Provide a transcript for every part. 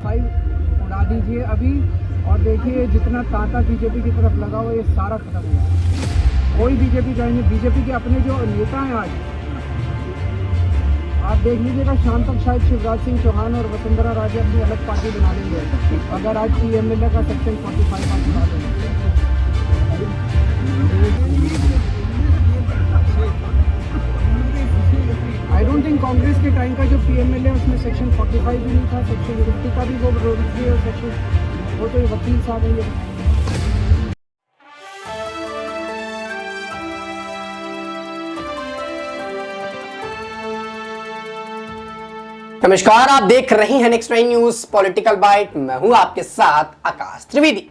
Five उड़ा दीजिए अभी और देखिए जितना तांता बीजेपी की तरफ लगा हुआ ये सारा खत्म हो गया। कोई बीजेपी ज्वाइन नहीं, बीजेपी के अपने जो नेता हैं आज आप देख लीजिएगा, शाम तक शायद शिवराज सिंह चौहान और वसुंधरा राजे अपनी अलग पार्टी बना लेंगे अगर आज पीएमएलए का सेक्शन 45 आप उठा देंगे। आई डोंट थिंक कांग्रेस के टाइम का जो पीएमएलए उसमें सेक्शन 45 भी नहीं था, सेक्शन 50 का भी वो और सेक्शन वो तो वकील साहब हैं ये। नमस्कार, आप देख रही हैं नेक्स्ट 9 न्यूज पॉलिटिकल बाइट। मैं हूं आपके साथ आकाश त्रिवेदी।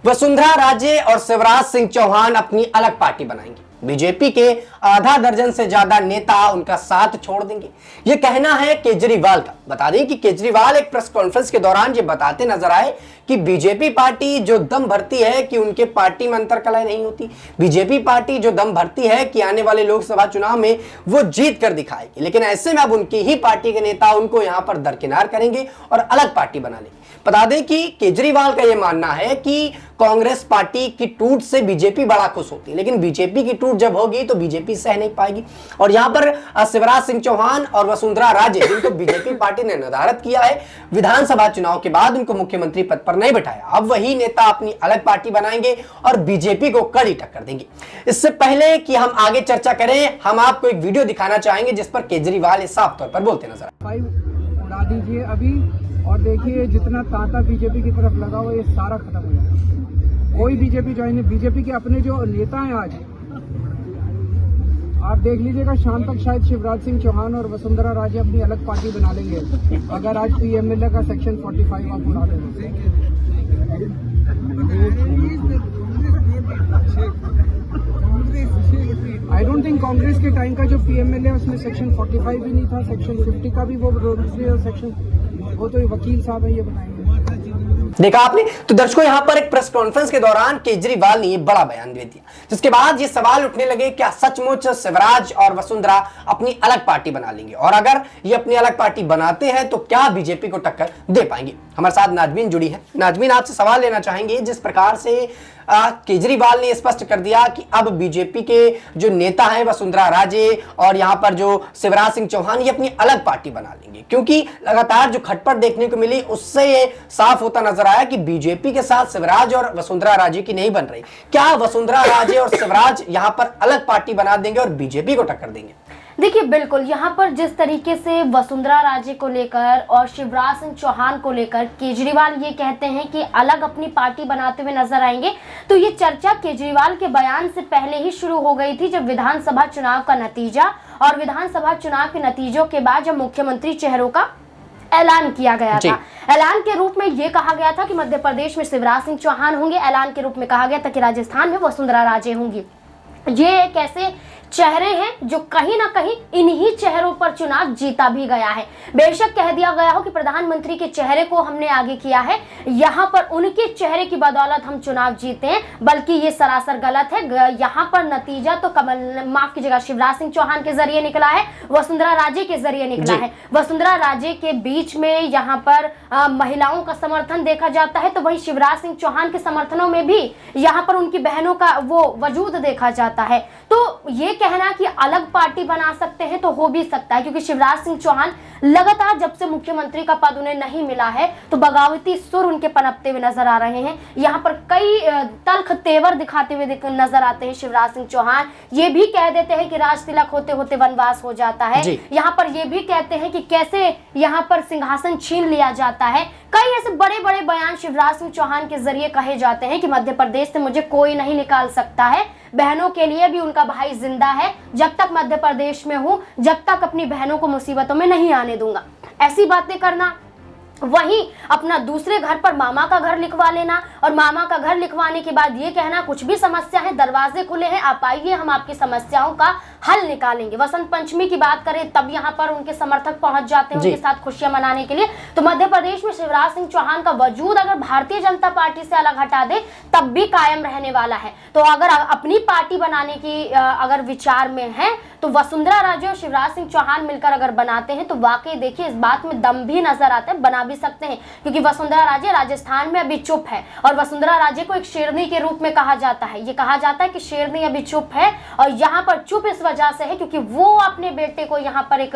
वसुंधरा राजे और शिवराज सिंह चौहान अपनी अलग पार्टी बनाएंगे। बीजेपी के आधा दर्जन से ज्यादा नेता उनका साथ छोड़ देंगे, यह कहना है केजरीवाल का। बता दें कि केजरीवाल एक प्रेस कॉन्फ्रेंस के दौरान ये बताते नजर आए कि बीजेपी पार्टी जो दम भरती है कि उनके पार्टी में अंतरकलह नहीं होती। बीजेपी पार्टी जो दम भरती है कि आने वाले लोकसभा चुनाव में वो जीत कर दिखाएगी, लेकिन ऐसे में अब उनकी ही पार्टी के नेता उनको यहां पर दरकिनार करेंगे और अलग पार्टी बना लेंगे। बता दें कि केजरीवाल का यह मानना है कि कांग्रेस पार्टी की टूट से बीजेपी बड़ा खुश होती है, लेकिन बीजेपी की टूट जब होगी तो बीजेपी सह नहीं पाएगी। और यहां पर शिवराज सिंह चौहान और वसुंधरा राजे, जिनको बीजेपी पार्टी ने निर्धारित किया है विधानसभा चुनाव के बाद उनको मुख्यमंत्री पद पर नहीं बैठाया, अब वही नेता अपनी अलग पार्टी बनाएंगे और बीजेपी को कड़ी टक्कर देंगे। इससे पहले कि हम आगे चर्चा करें, हम आपको एक वीडियो दिखाना चाहेंगे जिस पर केजरीवाल साफ तौर पर बोलते नजर आए। उड़ा दीजिए अभी और देखिए जितना तांता बीजेपी की तरफ लगा हुआ ये सारा खत्म हो गया। कोई बीजेपी ज्वाइन नहीं, बीजेपी के अपने जो नेता हैं आज आप देख लीजिएगा, शाम तक शायद शिवराज सिंह चौहान और वसुंधरा राजे अपनी अलग पार्टी बना लेंगे अगर आज पीएमएलए का सेक्शन 45 आप उड़ा देंगे। आई डोंट थिंक कांग्रेस के टाइम का जो पीएमएलए उसमें सेक्शन 45 भी नहीं था, सेक्शन 50 का भी वो और सेक्शन वो तो वकील साहब हैं ये बताएंगे। देखा आपने, तो दर्शकों यहां पर एक प्रेस कॉन्फ्रेंस के दौरान केजरीवाल ने यह बड़ा बयान दे दिया, जिसके बाद ये सवाल उठने लगे क्या सचमुच शिवराज और वसुंधरा अपनी अलग पार्टी बना लेंगे, और अगर ये अपनी अलग पार्टी बनाते हैं तो क्या बीजेपी को टक्कर दे पाएंगे। हमारे साथ नाजमीन जुड़ी है। नाजमीन, आपसे सवाल लेना चाहेंगे, जिस प्रकार से केजरीवाल ने स्पष्ट कर दिया कि अब बीजेपी के जो नेता हैं वसुंधरा राजे और यहां पर जो शिवराज सिंह चौहान ये अपनी अलग पार्टी बना लेंगे, क्योंकि लगातार जो खटपट देखने को मिली उससे ये साफ होता नजर आया कि बीजेपी के साथ शिवराज और वसुंधरा राजे की नहीं बन रही। क्या वसुंधरा राजे और शिवराज यहां पर अलग पार्टी बना देंगे और बीजेपी को टक्कर देंगे? देखिए, बिल्कुल यहाँ पर जिस तरीके से वसुंधरा राजे को लेकर और शिवराज सिंह चौहान को लेकर केजरीवाल ये कहते हैं कि अलग अपनी पार्टी बनाते हुए नजर आएंगे, तो ये चर्चा केजरीवाल के बयान से पहले ही शुरू हो गई थी, जब विधानसभा चुनाव का नतीजा और विधानसभा चुनाव के नतीजों के बाद जब मुख्यमंत्री चेहरों का ऐलान किया गया था। ऐलान के रूप में ये कहा गया था कि मध्य प्रदेश में शिवराज सिंह चौहान होंगे, ऐलान के रूप में कहा गया था कि राजस्थान में वसुंधरा राजे होंगी। ये एक ऐसे चेहरे हैं जो कहीं ना कहीं इन्हीं चेहरों पर चुनाव जीता भी गया है। बेशक कह दिया गया हो कि प्रधानमंत्री के चेहरे को हमने आगे किया है, यहाँ पर उनके चेहरे की बदौलत हम चुनाव जीते हैं, बल्कि ये सरासर गलत है। यहाँ पर नतीजा तो माफ कीजिएगा शिवराज सिंह चौहान के जरिए निकला है, वसुंधरा राजे के जरिए निकला है। वसुंधरा राजे के बीच में यहाँ पर महिलाओं का समर्थन देखा जाता है, तो वहीं शिवराज सिंह चौहान के समर्थनों में भी यहाँ पर उनकी बहनों का वो वजूद देखा जाता है। तो ये कहना कि अलग पार्टी बना सकते हैं तो हो भी सकता है, क्योंकि शिवराज सिंह चौहान लगातार जब से मुख्यमंत्री का पद उन्हें नहीं मिला है तो बगावती सुर उनके पनपते हुए नजर आ रहे हैं। यहाँ पर कई तल्ख तेवर दिखाते हुए नजर आते हैं शिवराज सिंह चौहान। ये भी कह देते हैं कि राज तिलक होते होते वनवास हो जाता है। यहाँ पर ये भी कहते हैं कि कैसे यहाँ पर सिंहासन छीन लिया जाता है। कई ऐसे बड़े बड़े बयान शिवराज सिंह चौहान के जरिए कहे जाते हैं कि मध्य प्रदेश से मुझे कोई नहीं निकाल सकता है, बहनों के लिए भी उनका भाई जिंदा है, जब तक मध्य प्रदेश में हूं जब तक अपनी बहनों को मुसीबतों में नहीं आने दूंगा। ऐसी बातें करना, वहीं अपना दूसरे घर पर मामा का घर लिखवा लेना और मामा का घर लिखवाने के बाद ये कहना कुछ भी समस्या है दरवाजे खुले हैं, आप आइए हम आपकी समस्याओं का हल निकालेंगे। वसंत पंचमी की बात करें तब यहाँ पर उनके समर्थक पहुंच जाते हैं उनके साथ खुशियां मनाने के लिए। तो मध्य प्रदेश में शिवराज सिंह चौहान का वजूद अगर भारतीय जनता पार्टी से अलग हटा दे तब भी कायम रहने वाला है। तो अगर अपनी पार्टी बनाने की अगर विचार में है तो वसुंधरा राजे और शिवराज सिंह चौहान मिलकर अगर बनाते हैं तो वाकई देखिए इस बात में दम भी नजर आता है, बना भी सकते हैं। क्योंकि वसुंधरा राजे राजस्थान में अभी चुप है और वसुंधरा राजे को एक शेरनी के रूप में कहा जाता है। ये कहा जाता है कि शेरनी अभी चुप है और यहाँ पर चुप इस वजह से है क्योंकि वो अपने बेटे को यहाँ पर एक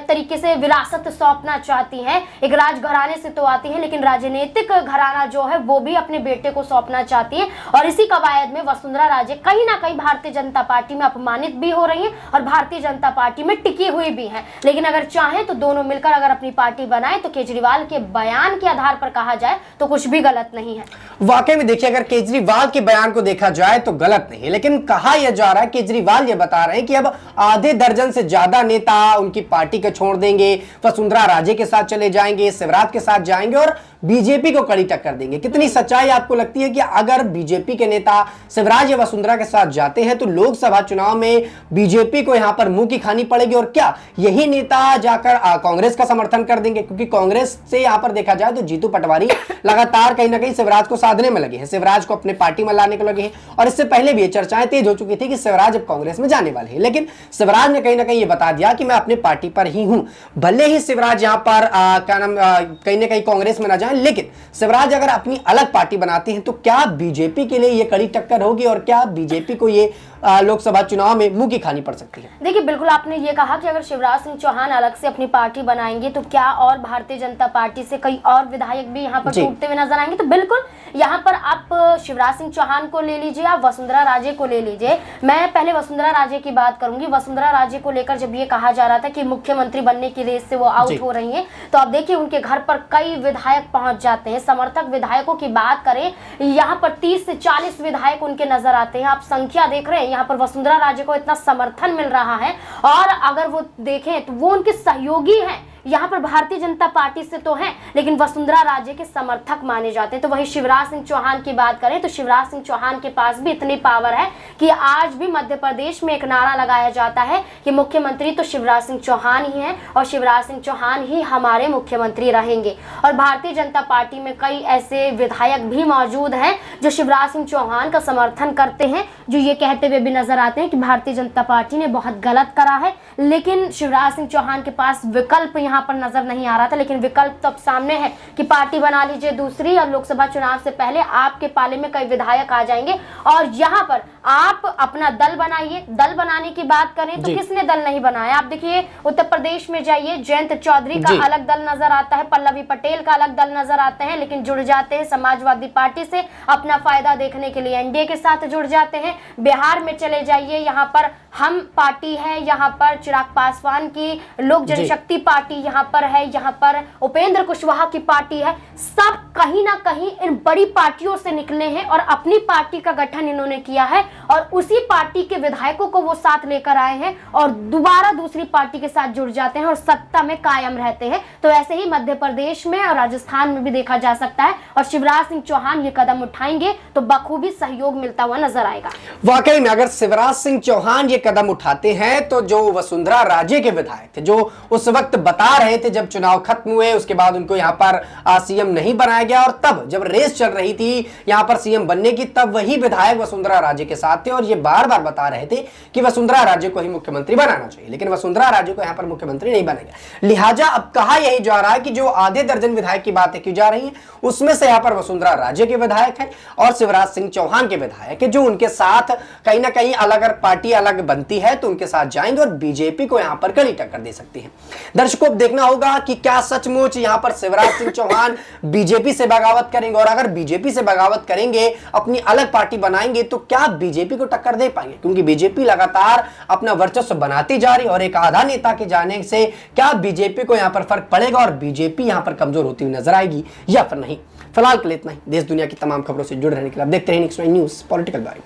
तरीके से विरासत सौंपना चाहती है। एक राजघराने से तो आती है लेकिन राजनीतिक घराना जो है वो भी अपने बेटे को सौंपना चाहती है और इसी कवायद में वसुंधरा राजे कहीं ना कहीं भारतीय जनता पार्टी में अपमानित भी हो रही है और भारतीय जनता पार्टी में टिकी हुई भी है। लेकिन अगर चाहें तो दोनों मिलकर अगर अपनी पार्टी बनाए तो केजरीवाल के बयान के आधार पर कहा जाए तो कुछ भी गलत नहीं है। वाकई में देखिए अगर केजरीवाल के बयान को देखा जाए तो गलत नहीं है, लेकिन कहा यह जा रहा है, केजरीवाल ये बता रहे हैं कि अब आधे दर्जन से ज्यादा नेता उनकी पार्टी को छोड़ देंगे, वसुंधरा राजे के साथ चले जाएंगे, शिवराज के साथ जाएंगे और बीजेपी को कड़ी टक्कर देंगे। कितनी सच्चाई आपको लगती है कि अगर बीजेपी के नेता शिवराज या वसुंधरा के साथ जाते हैं तो लोकसभा चुनाव में बीजेपी को यहां पर मुंह की खानी पड़ेगी और क्या यही नेता जाकर कांग्रेस का समर्थन कर देंगे? क्योंकि कांग्रेस से यहां पर देखा जाए तो जीतू पटवारी लगातार कहीं ना कहीं शिवराज को साधने में लगे हैं, शिवराज को अपने पार्टी में लाने को लगे हैं और इससे पहले भी ये चर्चाएं तेज हो चुकी थी कि शिवराज अब कांग्रेस में जाने वाले हैं। लेकिन शिवराज ने कहीं ना कहीं ये बता दिया कि मैं अपने पार्टी पर ही हूं, भले ही शिवराज यहां पर क्या नाम कहीं ना कहीं कांग्रेस में ना जाए, लेकिन शिवराज अगर अपनी अलग पार्टी बनाते हैं तो क्या बीजेपी के लिए ये कड़ी टक्कर होगी और क्या बीजेपी को ये लोकसभा चुनाव में मुंह की खानी पड़ सकती है? देखिए बिल्कुल आपने ये कहा कि अगर शिवराज सिंह चौहान अलग से अपनी पार्टी बनाएंगे तो क्या और भारतीय जनता पार्टी से कई और विधायक भी यहाँ पर टूटते हुए नजर आएंगे। तो बिल्कुल यहाँ पर आप शिवराज सिंह चौहान को ले लीजिए, आप वसुंधरा राजे को ले लीजिए। मैं पहले वसुंधरा राजे की बात करूंगी। वसुंधरा राजे को लेकर जब ये कहा जा रहा था कि मुख्यमंत्री बनने की रेस से वो आउट हो रही है तो आप देखिए उनके घर पर कई विधायक पहुंच जाते हैं। समर्थक विधायकों की बात करें यहाँ पर 30 से 40 विधायक उनके नजर आते हैं। आप संख्या देख रहे हैं, यहाँ पर वसुंधरा राजे को इतना समर्थन मिल रहा है और अगर वो देखें तो वो उनके सहयोगी हैं। यहाँ पर भारतीय जनता पार्टी से तो हैं लेकिन वसुंधरा राजे के समर्थक माने जाते हैं। तो वही शिवराज सिंह चौहान की बात करें तो शिवराज सिंह चौहान के पास भी इतनी पावर है कि आज भी मध्य प्रदेश में एक नारा लगाया जाता है कि मुख्यमंत्री तो शिवराज सिंह चौहान ही हैं और शिवराज सिंह चौहान ही हमारे मुख्यमंत्री रहेंगे। और भारतीय जनता पार्टी में कई ऐसे विधायक भी मौजूद हैं जो शिवराज सिंह चौहान का समर्थन करते हैं, जो ये कहते हुए भी नजर आते हैं कि भारतीय जनता पार्टी ने बहुत गलत करा है। लेकिन शिवराज सिंह चौहान के पास विकल्प यहाँ पर नजर नहीं आ रहा था, लेकिन विकल्प तब सामने है कि पार्टी बना लीजिए दूसरी और लोकसभा चुनाव से पहले आपके पाले में कई विधायक आ जाएंगे और यहाँ पर आप अपना दल बनाइए। दल बनाने की बात करें तो किसने दल नहीं बनाया? आप देखिए उत्तर प्रदेश में जाइए, जयंत चौधरी का अलग दल नजर आता है, पल्लवी पटेल का अलग दल नजर आते हैं, लेकिन जुड़ जाते हैं समाजवादी पार्टी से अपना फायदा देखने के लिए, एनडीए के साथ जुड़ जाते हैं। बिहार में चले जाइए, यहाँ पर हम पार्टी है, यहाँ पर चिराग पासवान की लोक जनशक्ति पार्टी यहाँ पर है, यहाँ पर उपेंद्र कुशवाहा की पार्टी है। सब कहीं ना कहीं इन बड़ी पार्टियों से निकले हैं और अपनी पार्टी का गठन इन्होंने किया है और उसी पार्टी के विधायकों को वो साथ लेकर आए हैं और दोबारा दूसरी पार्टी के साथ जुड़ जाते हैं और सत्ता में कायम रहते हैं। तो ऐसे ही मध्य प्रदेश में और राजस्थान में भी देखा जा सकता है और शिवराज सिंह चौहान ये कदम उठाएंगे तो बखूबी सहयोग मिलता हुआ नजर आएगा। वाकई में अगर शिवराज सिंह चौहान ये कदम उठाते हैं तो जो वसुंधरा राजे के विधायक थे, जो उस वक्त बता रहे थे जब चुनाव खत्म हुए उसके बाद उनको यहाँ पर सीएम नहीं बनाया गया और तब जब रेस चल रही थी यहाँ पर सीएम बनने की, तब वही विधायक वसुंधरा राजे के साथ थे और ये बार बार बता रहे थे कि वसुंधरा राजे को ही मुख्यमंत्री बनाना चाहिए, लेकिन वसुंधरा राजे को यहाँ पर मुख्यमंत्री नहीं बनाएगा। लिहाजा अब कहा यही जा रहा है कि जो आधे दर्जन विधायक की बातें की जा रही है उसमें से यहाँ पर वसुंधरा राजे के विधायक है और शिवराज सिंह चौहान के विधायक है, जो उनके साथ कहीं ना कहीं अगर पार्टी अलग बनती है तो उनके साथ जाएंगे और बीजेपी को यहाँ पर कड़ी टक्कर दे सकती है। दर्शकों अब देखना होगा कि क्या सचमुच यहाँ पर शिवराज सिंह चौहान बीजेपी से बगावत करेंगे और अगर बीजेपी से बगावत करेंगे, अपनी अलग पार्टी बनाएंगे तो क्या बीजेपी को टक्कर दे पाएंगे? क्योंकि बीजेपी लगातार अपना वर्चस्व बनाती जा रही और एक आधा नेता के जाने से क्या बीजेपी को यहाँ पर फर्क पड़ेगा और बीजेपी यहाँ पर कमजोर होती हुई नजर आएगी या फिर नहीं? फिलहाल के लिए इतना ही। देश दुनिया की तमाम खबरों से जुड़े रहने के लिए आप देखते रहिए नेक्स्ट न्यूज़ पॉलिटिकल बाइट।